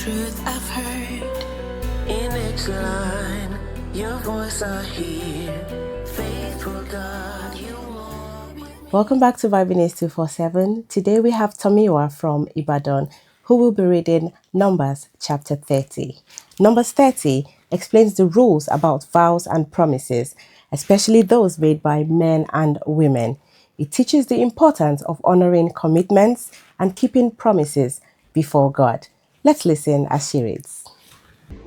truth I've heard. In each line, your voice I hear. Faithful God, you are. Welcome back to Bible News 247. Today we have Tomiwa from Ibadan, who will be reading Numbers chapter 30. Numbers 30 explains the rules about vows and promises, especially those made by men and women. It teaches the importance of honoring commitments and keeping promises before God. Let's listen as she reads.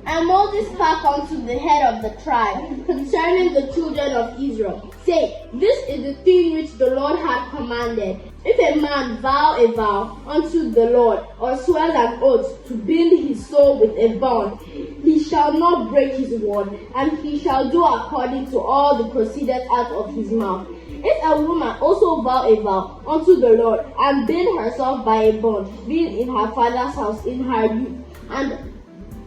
And Moses spake unto the head of the tribe concerning the children of Israel, saying, This is the thing which the Lord hath commanded. If a man vow a vow unto the Lord, or swears an oath to bind his soul with a bond, he shall not break his word, and he shall do according to all that proceedeth out of his mouth. If a woman also vow a vow unto the Lord, and bind herself by a bond, being in her father's house in her youth, and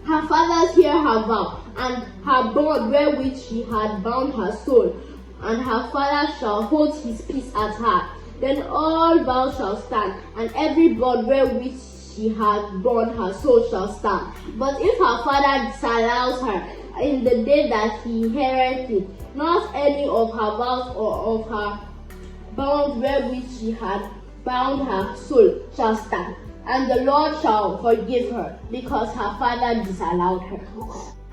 her fathers hear her vow, and her bond wherewith she had bound her soul, and her father shall hold his peace at her. Then all vows shall stand, and every bond wherewith she had bound her soul shall stand. But if her father disallows her in the day that he heareth it, not any of her vows or of her bond wherewith she had bound her soul shall stand. And the Lord shall forgive her, because her father disallowed her.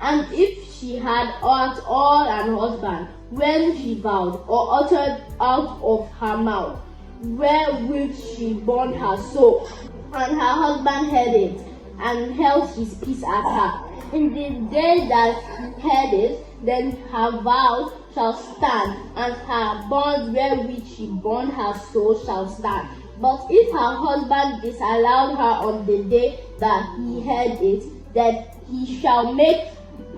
And if she had ought all an husband, when she vowed, or uttered out of her mouth, wherewith she bound her soul, and her husband heard it, and held his peace at her, in the day that he heard it, then her vows shall stand, and her bond wherewith she bound her soul shall stand. But if her husband disallowed her on the day that he heard it, then he shall make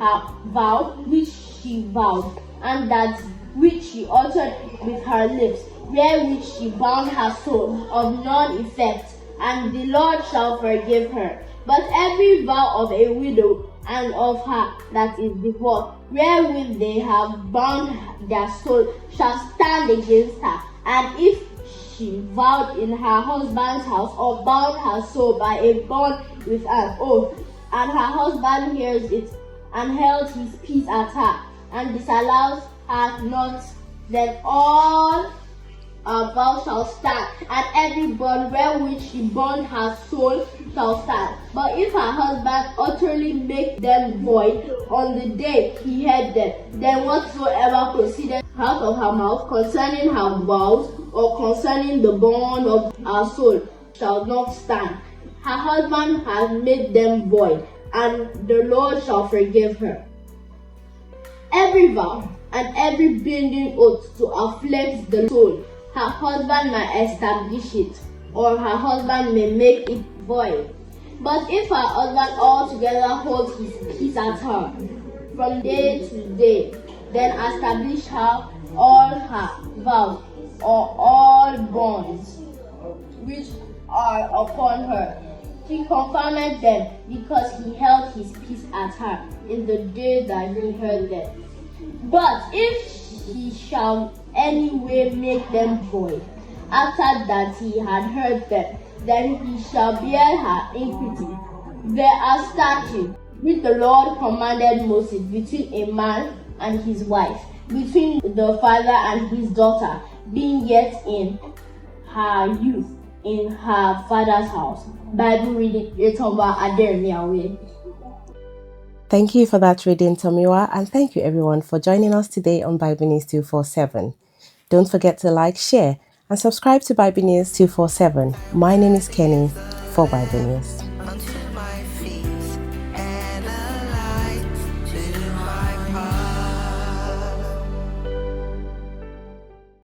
her vow which she vowed, and that which she uttered with her lips, wherewith she bound her soul, of none effect, and the Lord shall forgive her. But every vow of a widow and of her that is divorced, wherewith they have bound their soul, shall stand against her. And if she vowed in her husband's house, or bound her soul by a bond with an oath, and her husband hears it, and held his peace at her, and disallows her not, then all her vows shall stand, and every bond wherewith she bound her soul shall stand. But if her husband utterly make them void on the day he heard them, then whatsoever proceeded out of her mouth concerning her vows, or concerning the bond of her soul, shall not stand. Her husband has made them void, and the Lord shall forgive her. Every vow and every binding oath to afflict the soul, her husband may establish it, or her husband may make it void. But if her husband altogether holds his peace at her from day to day, then establish her all her vows, or all bonds which are upon her. He confirmed them, because he held his peace at her in the day that he heard them. But if he shall any way make them void, after that he had heard them, then he shall bear her iniquity. There are statutes which the Lord commanded Moses between a man and his wife, between the father and his daughter, being yet in her youth in her father's house. Bible reading written by Adermiawe. Thank you for that reading, Tomiwa, and thank you everyone for joining us today on Bible News 247. Don't forget to like, share, and subscribe to Bible News 247. My name is Kenny for Bible News.